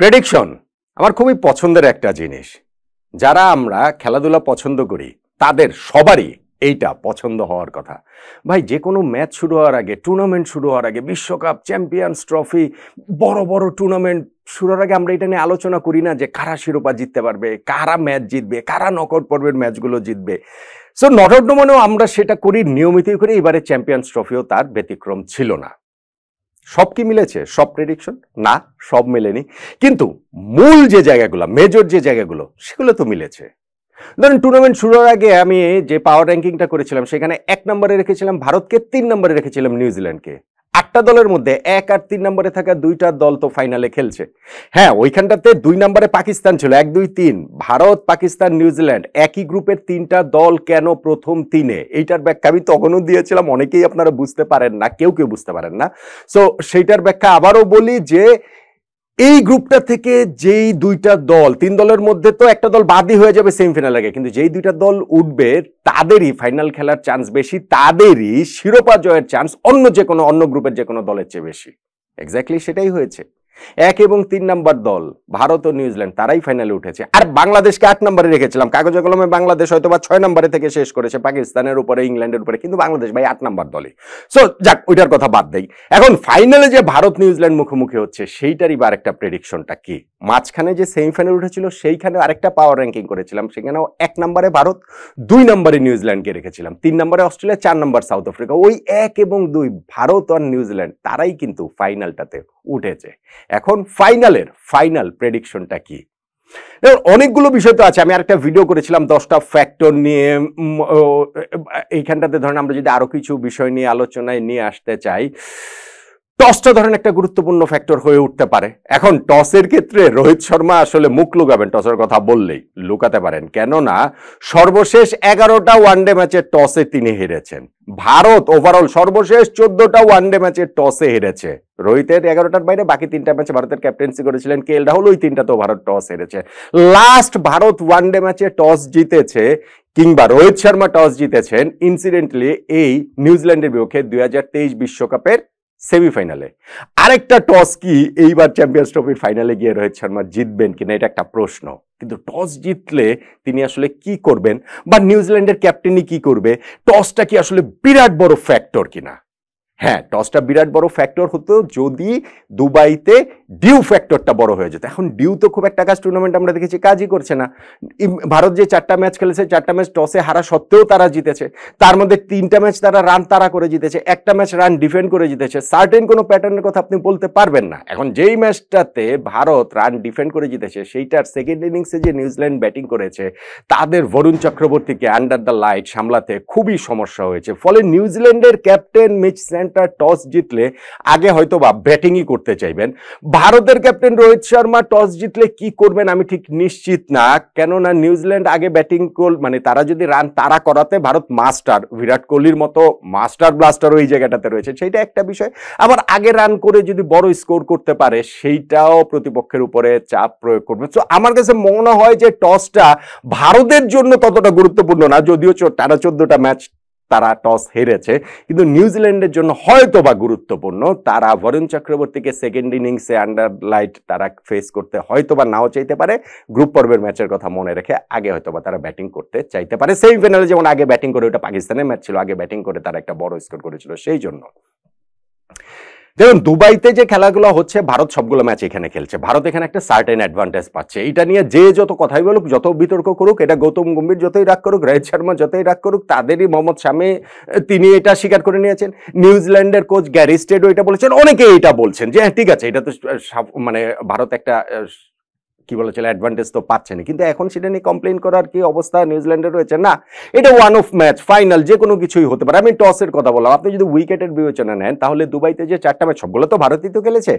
Prediction আমার খুবই পছন্দের একটা জিনিস। যারা আমরা খেলাধুলা পছন্দ করি তাদের সবারই এইটা পছন্দ হওয়ার কথা। ভাই, যে কোনো ম্যাচ শুরু হওয়ার আগে, টুর্নামেন্ট শুরু হওয়ার আগে, বিশ্বকাপ, চ্যাম্পিয়ন্স ট্রফি, বড় বড় টুর্নামেন্ট শুরু হওয়ার আগে আমরা এটা নিয়ে আলোচনা করি না যে কারা শিরোপা জিততে পারবে, কারা ম্যাচ জিতবে, কারা নকআউট পর্বের ম্যাচগুলো জিতবে। সো নকআউট মনেও আমরা সেটা করি, নিয়মিতই করি। এবারে চ্যাম্পিয়ন্স ট্রফিও তার ব্যতিক্রম ছিল না। সব কি মিলেছে? সব প্রেডিকশন না, সব মেলেনি, কিন্তু মূল যে জায়গাগুলো, মেজর যে জায়গাগুলো, সেগুলো তো মিলেছে। ধরুন, টুর্নামেন্ট শুরুর আগে আমি যে পাওয়ার র্যাঙ্কিংটা করেছিলাম সেখানে 1 নম্বরে রেখেছিলাম ভারতকে, 3 নম্বরে রেখেছিলাম নিউজিল্যান্ডকে। 8টা দলের মধ্যে 1 আর 3 নম্বরে থাকা 2টা দল তো ফাইনালে খেলছে। হ্যাঁ, ওইখানটাতে 2 নম্বরে পাকিস্তান ছিল, 1, 2, 3। ভারত, পাকিস্তান, নিউজিল্যান্ড একই গ্রুপের 3টা দল কেন প্রথম 3-এ, এইটার ব্যাখ্যা আমি তখনও দিয়েছিলাম। অনেকেই আপনারা বুঝতে পারেন না, কেউ বুঝতে পারেন না। সো সেইটার ব্যাখ্যা আবারও বলি যে এই গ্রুপটা থেকে যেই 2টা দল, 3 দলের মধ্যে তো একটা দল বাদই হয়ে যাবে সেমিফাইনাল আগে, কিন্তু যেই 2টা দল উঠবে তাদেরই ফাইনাল খেলার চান্স বেশি, তাদেরই শিরোপা জয়ের চান্স অন্য গ্রুপের যে কোনো দলের চেয়ে বেশি। এক্স্যাক্টলি সেটাই হয়েছে। 1 এবং 3 নাম্বার দল ভারত ও নিউজিল্যান্ড তারাই ফাইনালে উঠেছে। আর বাংলাদেশকে 8 নম্বরে রেখেছিলাম, কাগজে কলমে বাংলাদেশ হয়তো বা 6 নম্বরে থেকে শেষ করেছে পাকিস্তানের উপরে, ইংল্যান্ডের উপরে, কিন্তু বাংলাদেশ ভাই 8 নাম্বার দলই। সো যাক, ওইটার কথা বাদ দেই। এখন ফাইনালে যে ভারত নিউজিল্যান্ড মুখোমুখি হচ্ছে সেইটারই বা আরেকটা প্রেডিকশনটা কি। মাঝখানে যে সেমিফাইনাল উঠেছিল সেইখানে আরেকটা পাওয়ার র্যাঙ্কিং করেছিলাম, সেখানেও 1 নম্বরে ভারত, 2 নম্বরে নিউজিল্যান্ডকে রেখেছিলাম, 3 নম্বরে অস্ট্রেলিয়া, 4 নম্বর সাউথ আফ্রিকা। ওই 1 এবং 2 ভারত আর নিউজিল্যান্ড তারাই কিন্তু ফাইনালটাতে উঠেছে। এখন ফাইনাল প্রেডিকশনটা কি? অনেকগুলো বিষয় তো আছে। আমি আরেকটা ভিডিও করেছিলাম 10টা ফ্যাক্টর নিয়ে। এইখানটাতে ধরেন আমরা যদি আরো কিছু বিষয় নিয়ে আলোচনায় নিয়ে আসতে চাই, টসটা ধরেন একটা গুরুত্বপূর্ণ ফ্যাক্টর হয়ে উঠতে পারে। এখন টসের ক্ষেত্রে রোহিত শর্মা আসলে মুখ লুকাবেন, টসের কথা বললেই লুকাতে পারেন, কেননা সর্বশেষ 11টা ওয়ানডে ম্যাচের টসে তিনি হেরেছেন। ভারত ওভারঅল সর্বশেষ 14টা ওয়ানডে ম্যাচের টসে হেরেছে। রোহিতের 11টার বাইরে বাকি 3টা ম্যাচে ভারতের ক্যাপ্টেন্সি করেছিলেন কে এল রাহুল, ওই 3টাতেও ভারত টস হেরেছে। লাস্ট ভারত ওয়ানডে ম্যাচে টস জিতেছে, কিংবা রোহিত শর্মা টস জিতেছেন ইনসিডেন্টলি এই নিউজিল্যান্ডের বিপক্ষে 2023 বিশ্বকাপের সেমিফাইনালে। আরেকটা টস কি এইবার চ্যাম্পিয়ন্স ট্রফির ফাইনালে গিয়ে রোহিত শর্মা জিতবেন কিনা, এটা একটা প্রশ্ন। কিন্তু টস জিতলে তিনি আসলে কি করবেন, বা নিউজিল্যান্ডের ক্যাপ্টেনই কি করবে, টসটা কি আসলে বিরাট বড় ফ্যাক্টর কিনা? হ্যাঁ, টসটা বিরাট বড় ফ্যাক্টর হতো যদি দুবাইতে ডিউ ফ্যাক্টরটা বড় হয়ে যেত। এখন ডিউ তো খুব একটা কাজ টুর্নামেন্ট আমরা দেখেছি কাজই করছে না। ভারত যে 4টা ম্যাচ খেলেছে, 4টা ম্যাচ টসে হারা সত্ত্বেও তারা জিতেছে। তার মধ্যে 3টা ম্যাচ তারা রান তাড়া করে জিতেছে, একটা ম্যাচ রান ডিফেন্ড করে জিতেছে। সার্টেন কোনো প্যাটার্নের কথা আপনি বলতে পারবেন না। এখন যেই ম্যাচটাতে ভারত রান ডিফেন্ড করে জিতেছে, সেইটার সেকেন্ড ইনিংসে যে নিউজিল্যান্ড ব্যাটিং করেছে, তাদের বরুণ চক্রবর্তীকে আন্ডার দ্য লাইট সামলাতে খুবই সমস্যা হয়েছে। ফলে নিউজিল্যান্ডের ক্যাপ্টেন মিচ সেন্টার টস জিতলে আগে হয়তো বা ব্যাটিংই করতে চাইবেন। ভারতের ক্যাপ্টেন রোহিত শর্মা টস জিতলে কি করবেন আমি ঠিক নিশ্চিত না, কেননা নিউজিল্যান্ড আগে ব্যাটিং মানে তারা যদি রান তাড়া করাতে ভারত মাস্টার, বিরাট কোহলির মতো মাস্টার ব্লাস্টার ওই জায়গাটাতে রয়েছে, সেইটা একটা বিষয়। আবার আগে রান করে যদি বড় স্কোর করতে পারে, সেইটাও প্রতিপক্ষের উপরে চাপ প্রয়োগ করবে। তো আমার কাছে মনে হয় যে টসটা ভারতের জন্য ততটা গুরুত্বপূর্ণ না, যদিও টানা 14টা ম্যাচ তারা টস হেরেছে, কিন্তু নিউজিল্যান্ডের জন্য হয়তো বা গুরুত্বপূর্ণ। তারা বরুণ চক্রবর্তীকে সেকেন্ড ইনিংসে আন্ডার লাইট তারা ফেস করতে হয়তো বা নাও চাইতে পারে। গ্রুপ পর্বের ম্যাচের কথা মনে রেখে আগে হয়তো বা তারা ব্যাটিং করতে চাইতে পারে। সেমিফাইনালে যেমন আগে ব্যাটিং করে, ওটা পাকিস্তানের ম্যাচ ছিল, আগে ব্যাটিং করে তারা একটা বড় স্কোর করেছিল। সেই জন্য দেখুন, দুবাইতে যে খেলাগুলো হচ্ছে, ভারত সবগুলো ম্যাচ এখানে খেলছে। ভারত এখানে একটা সার্টেন অ্যাডভান্টেজ পাচ্ছে। এটা নিয়ে যে যত কথাই বলুক, যত বিতর্ক করুক, এটা গৌতম গম্ভীর যতই রাগ করুক, রোহিত শর্মা যতই রাগ করুক, তাদেরই মোহাম্মদ শামি তিনি এটা স্বীকার করে নিয়েছেন। নিউজিল্যান্ডের কোচ গ্যারি স্টেডও এটা বলেছেন, অনেকেই এটা বলছেন যে হ্যাঁ ঠিক আছে, এটা তো মানে ভারত একটা কি বলেছিল অ্যাডভান্টেজ তো পাচ্ছেনি, কিন্তু এখন সেটা নিয়ে কমপ্লেন করার কি অবস্থা নিউজিল্যান্ডের রয়েছে? না, এটা ওয়ান অফ ম্যাচ, ফাইনাল, যে কোনো কিছুই হতে পারে। আমি টসের কথা বললাম, আপনি যদি উইকেটের বিবেচনা নেন তাহলে দুবাইতে যে 4টা ম্যাচ, সবগুলো তো ভারতই তো খেলেছে,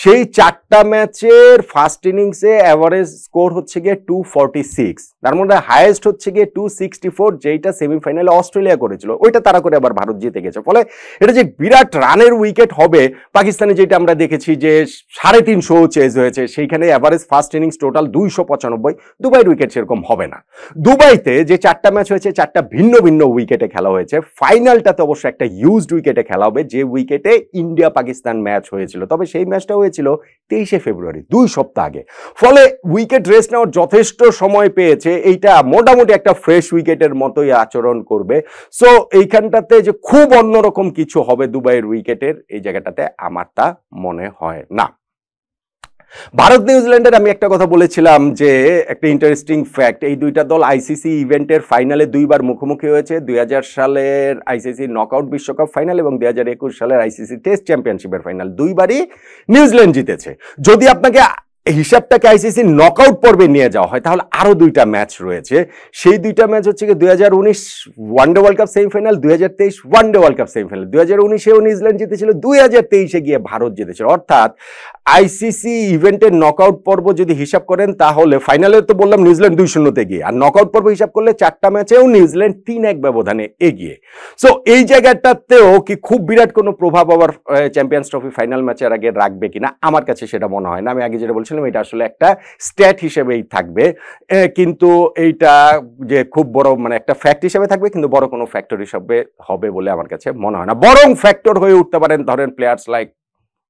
সেই 4টা ম্যাচের ফার্স্ট ইনিংসে অ্যাভারেজ স্কোর হচ্ছে গিয়ে 246, তার মধ্যে হাইয়েস্ট হচ্ছে গিয়ে 264, যেটা সেমিফাইনালে অস্ট্রেলিয়া করেছিল, ওইটা তারা করে আবার ভারত জিতে গেছে। ফলে এটা যে বিরাট রানের উইকেট হবে, পাকিস্তানে যেটা আমরা দেখেছি যে 350 চেজ হয়েছে, সেইখানে average first innings innings total 295, দুবাইয়ের উইকেট সেরকম হবে না। দুবাইতে যে 4টা ম্যাচ হয়েছে 4টা ভিন্ন ভিন্ন উইকেটে খেলা হয়েছে, ফাইনালটাতে অবশ্য একটা ইউজড উইকেটে খেলা হবে, যে উইকেটে ইন্ডিয়া পাকিস্তান ম্যাচ হয়েছিল, তবে সেই ম্যাচটা হয়েছিল 23শে ফেব্রুয়ারি, 2 সপ্তাহ আগে। ফলে উইকেট রেস্ট নেওয়ার যথেষ্ট সময় পেয়েছে, এইটা মোটামুটি একটা ফ্রেশ উইকেটের মতোই আচরণ করবে। সো এইখানটাতে যে খুব অন্যরকম কিছু হবে দুবাইয়ের উইকেটের, এই জায়গাটাতে আমার তা মনে হয় না। ভারত নিউজিল্যান্ডের আমি একটা কথা বলেছিলাম যে একটা ইন্টারেস্টিং ফ্যাক্ট, এই দুইটা দল আইসিসি ইভেন্টের ফাইনালে দুইবার মুখোমুখি হয়েছে, 2000 সালের আইসিসি নকআউট বিশ্বকাপ ফাইনাল এবং 2021 সালের আইসিসি টেস্ট চ্যাম্পিয়নশিপের ফাইনাল, দুইবারই নিউজিল্যান্ড জিতেছে। যদি আপনাকে হিসাবটাকে আইসিসি নকআউট পর্বে নিয়ে যাওয়া হয় তাহলে আরো দুইটা ম্যাচ রয়েছে, সেই দুইটা ম্যাচ হচ্ছে কি 2019 one day world cup semifinal, 2023 one day world cup semifinal. 2019-এও নিউজিল্যান্ড জিতেছিল, 2023-এ গিয়ে ভারত জিতেছিল। অর্থাৎ আইসিসি ইভেন্টের নকআউট পর্ব যদি হিসাব করেন তাহলে ফাইনালে তো বললাম নিউজিল্যান্ড 2-0-তে এগিয়ে, আর নকআউট পর্ব হিসাব করলে 4টা ম্যাচেও নিউজিল্যান্ড 3-1 ব্যবধানে এগিয়ে। সো এই জায়গাটাতেও কি খুব বিরাট কোনো প্রভাব আবার চ্যাম্পিয়ন্স ট্রফি ফাইনাল ম্যাচের আগে রাখবে কিনা, আমার কাছে সেটা মনে হয় না। আমি আগে যেটা বলছিলাম এটা আসলে একটা স্ট্যাট হিসেবেই থাকবে, কিন্তু এইটা যে খুব বড় মানে একটা ফ্যাক্ট হিসেবে থাকবে, কিন্তু বড় কোনো ফ্যাক্টর হিসেবে হবে বলে আমার কাছে মনে হয় না। বরং ফ্যাক্টর হয়ে উঠতে পারেন ধরেন players like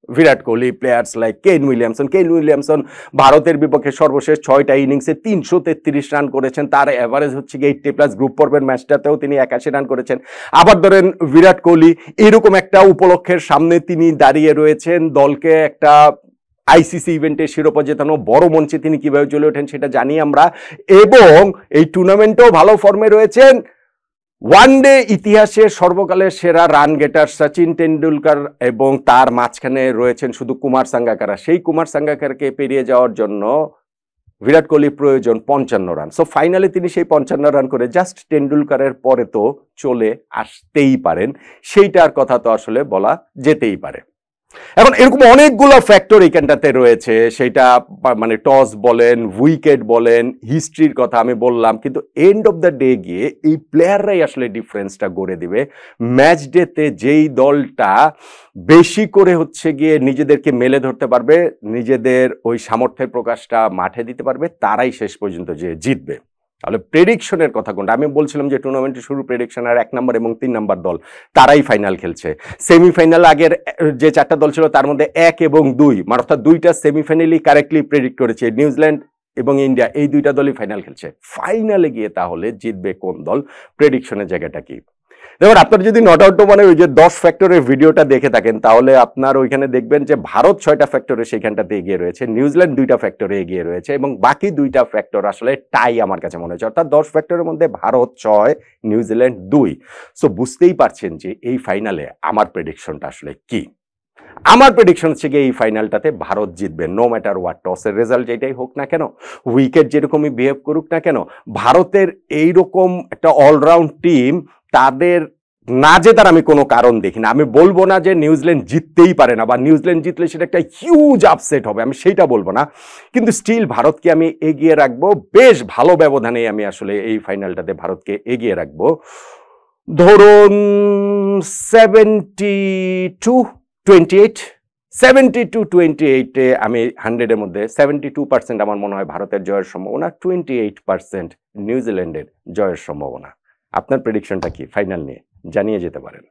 Virat Kohli, players like Kane Williamson ভারতের বিপক্ষে সর্বশেষ 6টা ইনিংসে 333 রান করেছেন, তার এভারেজ হচ্ছে 80+, গ্রুপ পর্বের ম্যাচটাতেও তিনি 81 রান করেছেন। আবার ধরেন বিরাট কোহলি এরকম একটা উপলক্ষের সামনে তিনি দাঁড়িয়ে রয়েছেন, দলকে একটা আইসিসি ইভেন্টে শিরোপা জেতানো বড় মঞ্চে তিনি কিভাবে চলে ওঠেন সেটা জানি আমরা, এবং এই টুর্নামেন্টেও ভালো ফর্মে রয়েছেন। ওয়ানডে ইতিহাসের সর্বকালের সেরা রান গেটার সচিন টেন্ডুলকার, এবং তার মাঝখানে রয়েছেন শুধু কুমার সাঙ্গাকারা। সেই কুমার সাঙ্গাকারকে পেরিয়ে যাওয়ার জন্য বিরাট কোহলি প্রয়োজন 55 রান। সো ফাইনালে তিনি সেই 55 রান করে জাস্ট টেন্ডুলকারের পরে তো চলে আসতেই পারেন, সেইটার কথা তো আসলে বলা যেতেই পারে। এখন এরকম অনেকগুলো ফ্যাক্টর এখানটাতে রয়েছে, সেটা মানে টস বলেন, উইকেট বলেন, হিস্ট্রির কথা আমি বললাম, কিন্তু এন্ড অফ দ্য ডে গিয়ে এই প্লেয়াররাই আসলে ডিফারেন্সটা গড়ে দিবে। ম্যাচ ডেতে যেই দলটা বেশি করে হচ্ছে গিয়ে নিজেদেরকে মেলে ধরতে পারবে, নিজেদের ওই সামর্থ্যের প্রকাশটা মাঠে দিতে পারবে, তারাই শেষ পর্যন্ত যে জিতবে। তাহলে প্রেডিকশনের কথা কোনটা? আমি বলছিলাম যে টুর্নামেন্টের শুরু প্রেডিকশন আর 1 নম্বর এবং 3 নম্বর দল তারাই ফাইনাল খেলছে। সেমিফাইনাল আগের যে 4টা দল ছিল তার মধ্যে 1 এবং 2 মানে অর্থাৎ 2টা সেমিফাইনালি কারেক্টলি প্রেডিক্ট করেছে, নিউজিল্যান্ড এবং ইন্ডিয়া, এই 2টা দলই ফাইনাল খেলছে। ফাইনালে গিয়ে তাহলে জিতবে কোন দল, প্রেডিকশনের জায়গাটা কি? দেখুন, আপনার যদি নট আউট মানে ওই যে 10 ফ্যাক্টরের ভিডিওটা দেখে থাকেন তাহলে আপনার ওইখানে দেখবেন যে ভারত 6টা ফ্যাক্টরে সেইখানটাতে এগিয়ে রয়েছে, নিউজিল্যান্ড 2টা ফ্যাক্টরে এগিয়ে রয়েছে, এবং বাকি 2টা ফ্যাক্টর আসলে টাই আমার কাছে মনে হচ্ছে। অর্থাৎ 10 ফ্যাক্টরের মধ্যে ভারত 6, নিউজিল্যান্ড 2। সো বুঝতেই পারছেন যে এই ফাইনালে আমার প্রেডিকশনটা আসলে কি। আমার প্রেডিকশন হচ্ছে গিয়ে এই ফাইনালটাতে ভারত জিতবে, নো ম্যাটার হোয়াট, টসের রেজাল্ট যেটাই হোক না কেন, উইকেট যেরকমই বিহেভ করুক না কেন, ভারতের এইরকম একটা অলরাউন্ড টিম, তাদের না জেতার আমি কোনো কারণ দেখি না। আমি বলবো না যে নিউজিল্যান্ড জিততেই পারে না, বা নিউজিল্যান্ড জিতলে সেটা একটা হিউজ আপসেট হবে, আমি সেইটা বলবো না, কিন্তু স্টিল ভারতকে আমি এগিয়ে রাখবো, বেশ ভালো ব্যবধানে আমি আসলে এই ফাইনালটাতে ভারতকে এগিয়ে রাখবো। ধরুন 72-28 আমি 100-এর মধ্যে 72% আমার মনে হয় ভারতের জয়ের সম্ভাবনা, 28% নিউজিল্যান্ডের জয়ের সম্ভাবনা। আপনার প্রেডিকশনটা কি ফাইনাল নিয়ে? জানিয়ে যেতে পারেন।